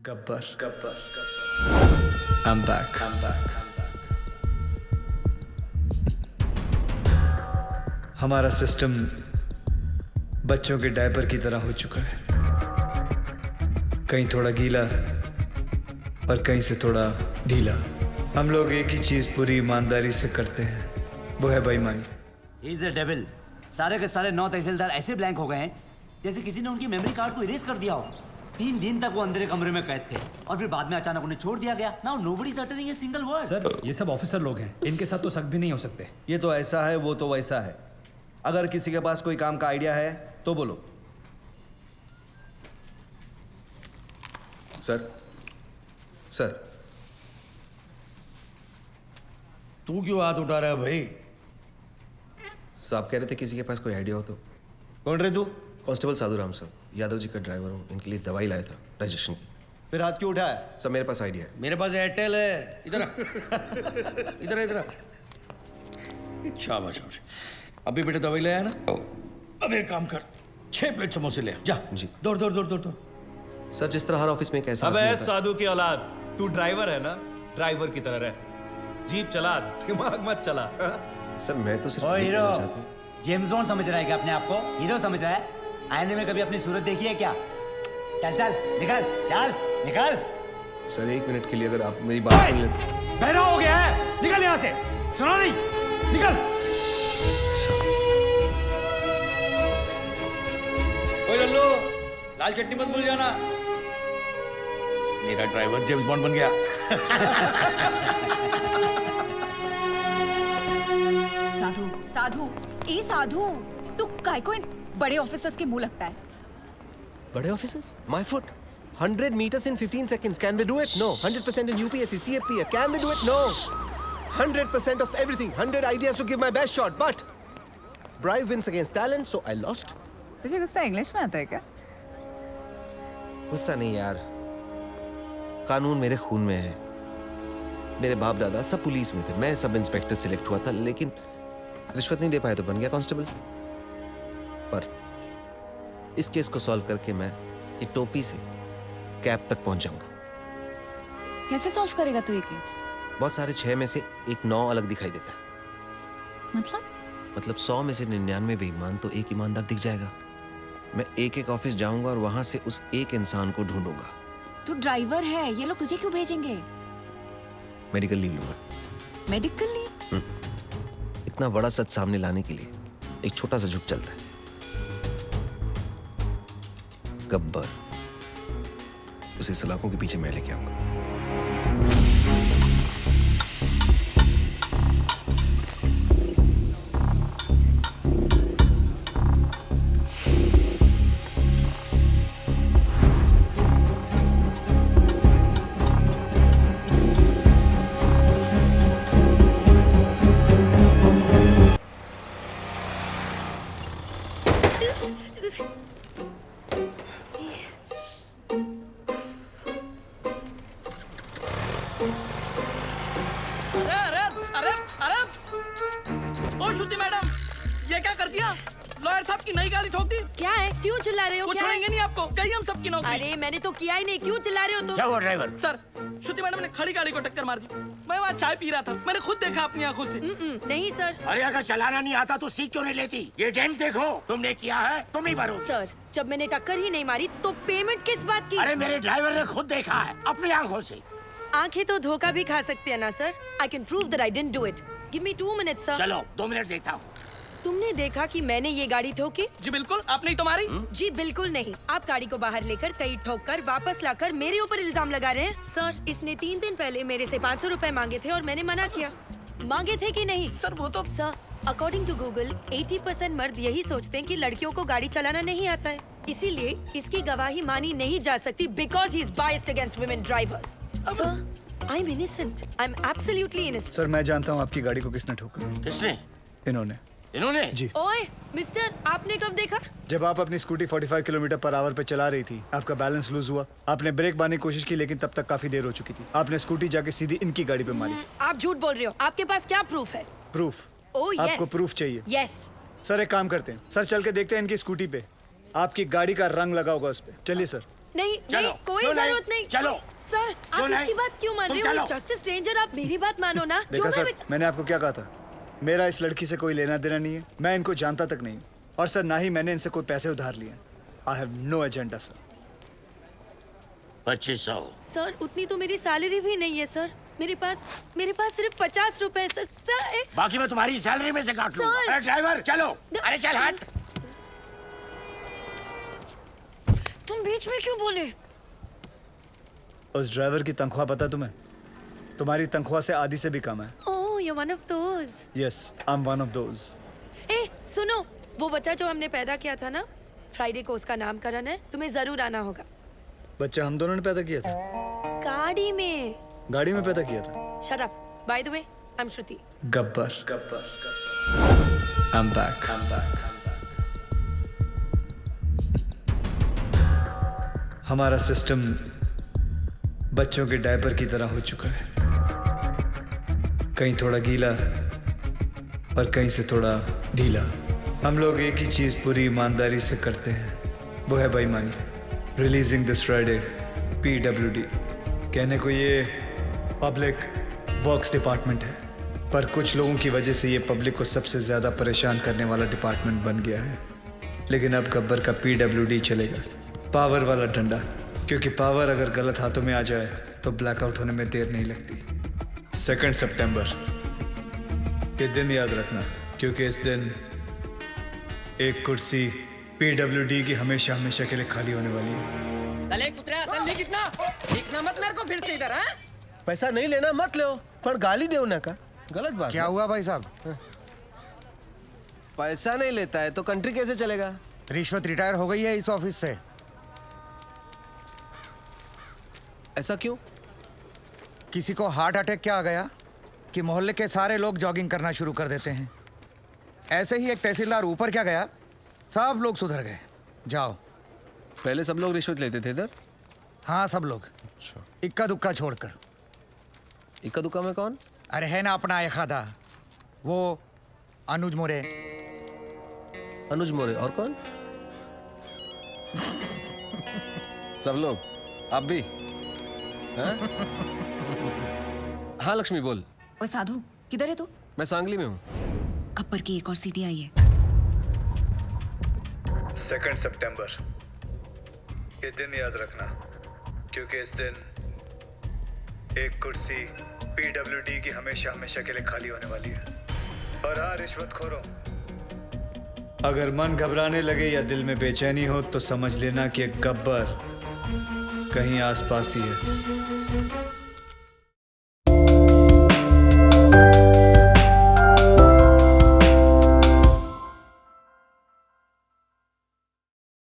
Gabbar I'm back. हमारा system बच्चों के डायपर की तरह हो चुका है, कहीं थोड़ा गीला और कहीं से थोड़ा ढीला। हम लोग एक ही चीज पूरी ईमानदारी से करते हैं, वो है बेईमानी। He is a devil. सारे के सारे 9 तहसीलदार ऐसे ब्लैंक हो गए हैं जैसे किसी ने उनकी मेमोरी कार्ड को इरेज कर दिया हो। 3 दिन तक वो अंधेरे कमरे में कैद थे और फिर बाद में अचानक उन्हें छोड़ दिया गया। Now nobody is uttering a single word. Sir, ये सब ऑफिसर लोग हैं, इनके साथ तो शक भी नहीं हो सकते। ये तो ऐसा है, वो तो वैसा है। अगर किसी के पास कोई काम का आइडिया है तो बोलो। सर तू क्यों हाथ उठा रहा है भाई? साहब कह रहे थे किसी के पास कोई आइडिया हो तो। कौन रहे तू? कांस्टेबल साधु राम सर, यादव जी का ड्राइवर हूँ। इनके लिए दवाई लाया था रजिस्ट्रेशन की। फिर हाथ क्यों उठाया? सर मेरे पास आइडिया है। मेरे पास एयरटेल है। इधर आ। इधर आ। शाबाश। अभी बेटे दवाई ले आया ना? अब एक काम कर, 6 प्लेट समोसे ले आ। जा जी। दौड़। सर जिस तरह हर ऑफिस में कैसा अबे साधु की औलाद, तू ड्राइवर है ना, ड्राइवर की तरह रह। जीप चला, दिमाग मत चला। सर मैं तो सिर्फ ओ ये हीरो, कहना चाहता हूँ। जेम्स बॉन्ड समझ रहा है क्या अपने आप को? हीरो समझ रहा है? आईने में कभी अपनी सूरत देखी है क्या? चल निकल। सर 1 मिनट के लिए अगर आप मेरी बात सुन लेते। बहरा हो गया है, निकल यहाँ से। सुना नहीं? निकल। ओए लल्लू, लाल चट्टी मत भूल जाना। मेरा ड्राइवर जेम्स बॉन्ड बन गया। साधु, तू काय को इन बड़े ऑफिसर्स के मुंह लगता है? बड़े officers? My foot. 100 meters in 15 seconds. Can they do it? No. 100% in UPSC, CFPF. Can they do it? No. 100% of everything. 100 ideas to give my best shot. But bribe wins against talent, so I lost. तुझे गुस्सा English में आता है क्या? गुस्सा नहीं यार, कानून मेरे खून में है। मेरे बाप दादा सब पुलिस में थे, मैं सब इंस्पेक्टर सिलेक्ट हुआ था, लेकिन रिश्वत नहीं दे पाए तो बन गया कांस्टेबल। पर इस केस को सॉल्व करके मैं ये टोपी से कैप तक पहुंच जाऊंगा। कैसे सॉल्व करेगा तू ये केस? बहुत सारे 6 में से एक 9 अलग दिखाई देता है। मतलब 100 में से 99 बेईमान तो एक ईमानदार दिख जाएगा। मैं एक ऑफिस जाऊंगा और वहां से उस एक इंसान को ढूंढूंगा। तू ड्राइवर है, ये लोग तुझे क्यों भेजेंगे? मेडिकल लीव लूंगा। Medical leave? इतना बड़ा सच सामने लाने के लिए एक छोटा सा झुक चलता है। गब्बर, उसे सलाखों के पीछे मैं लेके आऊंगा। अरे ओ श्रुति मैडम, ये क्या कर दिया? लॉयर साहब की नई गाड़ी ठोक दी। क्या है? क्यों चिल्ला रहे हो? वो क्या छोड़ेंगे नहीं आपको, कहीं हम सबकी नौकरी। अरे मैंने तो किया ही नहीं, क्यों चिल्ला रहे हो तुम? क्या हुआ ड्राइवर? सर, श्रुति मैडम ने खड़ी गाड़ी को टक्कर मार दी। मैं वहाँ चाय पी रहा था, मैंने खुद देखा अपनी आंखों से। नहीं सर। अरे अगर चलाना नहीं आता तो सीख क्यों नहीं लेती? ये डेंट देखो, तुमने किया है, तुम ही भरो। सर, जब मैंने टक्कर ही नहीं मारी तो पेमेंट किस बात की? अरे मेरे ड्राइवर ने खुद देखा है अपनी आंखों से। आंखें तो धोखा भी खा सकते हैं ना sir. I can prove that I didn't do it. Give me 2 minutes sir. चलो 2 मिनट देता हूँ। तुमने देखा कि मैंने ये गाड़ी ठोकी? जी बिल्कुल, आपने ही तो मारी। जी बिल्कुल नहीं। आप गाड़ी को बाहर लेकर कहीं ठोक कर वापस लाकर मेरे ऊपर इल्जाम लगा रहे हैं। सर, इसने 3 दिन पहले मेरे से 500 रुपए मांगे थे और मैंने मना किया। मांगे थे कि नहीं? सर वो तो सर, अकॉर्डिंग टू गूगल 80% मर्द यही सोचते हैं कि लड़कियों को गाड़ी चलाना नहीं आता है, इसीलिए इसकी गवाही मानी नहीं जा सकती because he is biased against women drivers. Sir, I am innocent, I am absolutely innocent. Sir मैं जानता हूँ आपकी गाड़ी को किसने ठोका। किसने? इन्होंने जी। ओए मिस्टर, आपने कब देखा? जब आप अपनी स्कूटी 45 किलोमीटर पर आवर पे चला रही थी, आपका बैलेंस लूज हुआ, आपने ब्रेक मारने की कोशिश की लेकिन तब तक काफी देर हो चुकी थी। आपने स्कूटी जाके सीधी इनकी गाड़ी पे मारी। आप झूठ बोल रहे हो। आपके पास क्या प्रूफ है? प्रूफ? Oh yes. आपको प्रूफ चाहिए? यस। सर एक काम करते हैं, सर चल के देखते हैं इनकी स्कूटी पे आपकी गाड़ी का रंग लगा होगा उस पे। चलिए सर। नहीं चलो, नहीं कोई क्यों नहीं? जरूरत नहीं चलो। सर क्यों आप नहीं? इसकी बात क्यों मान तुम रहे हो? चलो। जस्ट स्ट्रेंजर, आप मेरी बात मानो ना। देखा जो सर, मैं मैंने आपको क्या कहा था? मेरा इस लड़की से कोई लेना देना नहीं है, मैं इनको जानता तक नहीं हूँ। और सर ना ही मैंने इनसे कोई पैसे उधार लिए। I have no agenda sir. 2500। Sir उतनी तो मेरी सैलरी भी नहीं है सर। मेरे पास सिर्फ 50 रुपए है सर। बाकी मैं तुम्हारी सैलरी में से काट लूंगा। सर। अरे ड्राइवर चलो। अरे चल हट। तुम बीच में क्यों बोले? उस ड्राइवर की तनख्वाह पता तुम्हें? तुम्हारी तनख्वाह से आधी से भी कम है। Oh you one of those. Yes, I am one of those. ए सुनो, वो बच्चा जो हमने पैदा किया था ना, फ्राइडे को उसका नामकरण है, तुम्हें जरूर आना होगा। बच्चा हम दोनों ने पैदा किया था? गाड़ी में। गाड़ी में पैदा किया था? Shut up. By the way, I am Shruti. Gabbar Gabbar I am back. हमारा सिस्टम बच्चों के डायपर की तरह हो चुका है, कहीं थोड़ा गीला और कहीं से थोड़ा ढीला। हम लोग एक ही चीज पूरी ईमानदारी से करते हैं, वो है बेईमानी। Releasing this Friday PWD। कहने को ये पब्लिक वर्क्स डिपार्टमेंट है, पर कुछ लोगों की वजह से ये पब्लिक को सबसे ज़्यादा परेशान करने वाला डिपार्टमेंट बन गया है। लेकिन अब गब्बर का PWD चलेगा, पावर वाला डंडा, क्योंकि पावर अगर गलत हाथों में आ जाए तो ब्लैकआउट होने में देर नहीं लगती। 2 सितंबर ये दिन याद रखना, क्योंकि इस दिन एक कुर्सी PWD की हमेशा हमेशा के लिए खाली होने वाली है। चले कुतरा, चल नहीं दिखना मत मेरे को फिर से इधर। हाँ पैसा नहीं लेना मत लो, पर गाली दे ना का गलत बात। क्या हुआ भाई साहब? पैसा नहीं लेता है तो कंट्री कैसे चलेगा? रिश्वत रिटायर हो गई है इस ऑफिस से। ऐसा क्यों? किसी को हार्ट अटैक क्या आ गया कि मोहल्ले के सारे लोग जॉगिंग करना शुरू कर देते हैं। ऐसे ही एक तहसीलदार ऊपर क्या गया, सब लोग सुधर गए। जाओ। पहले सब लोग रिश्वत लेते थे इधर? हाँ सब लोग, इक्का दुक्का छोड़कर। इक्का दुक्का में कौन? अरे है ना अपना एक आधा, वो अनुज मोरे। अनुज मोरे और कौन? सब लोग, आप भी? हाँ? हाँ लक्ष्मी बोल। ओए साधु, किधर है तू? मैं सांगली में हूँ। खप्पर की एक और सीटी आई है। 2 सितंबर ये दिन याद रखना, क्योंकि इस दिन एक कुर्सी PWD की हमेशा हमेशा के लिए खाली होने वाली है। और हाँ रिश्वतखोरों, अगर मन घबराने लगे या दिल में बेचैनी हो तो समझ लेना कि एक गब्बर कहीं आसपास ही है।